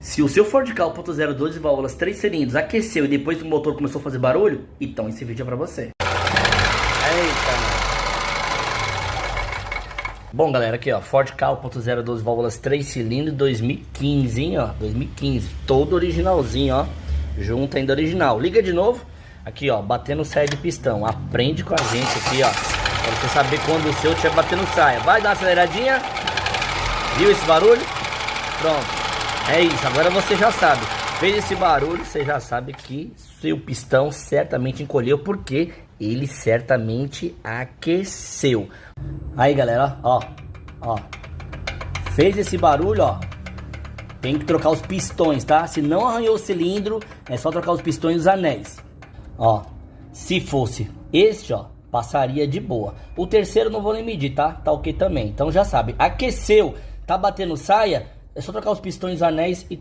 Se o seu Ford Ka 1.0 12 válvulas 3 cilindros aqueceu e depois o motor começou a fazer barulho, então esse vídeo é pra você. Eita, mano. Bom, galera, aqui ó, Ford Ka 1.0 12 válvulas 3 cilindros 2015, hein, ó, 2015, todo originalzinho, ó, junto ainda original. Liga de novo, aqui ó, batendo saia de pistão, aprende com a gente aqui, ó, pra você saber quando o seu estiver batendo saia. Vai dar uma aceleradinha, viu esse barulho? Pronto. É isso, agora você já sabe. Fez esse barulho, você já sabe que seu pistão certamente encolheu, porque ele certamente aqueceu. Aí, galera, ó. Fez esse barulho, ó. Tem que trocar os pistões, tá? Se não arranhou o cilindro, é só trocar os pistões e os anéis. Ó, se fosse este, ó, passaria de boa. O terceiro não vou nem medir, tá? Tá ok também. Então já sabe, aqueceu, tá batendo saia, é só trocar os pistões, anéis e tá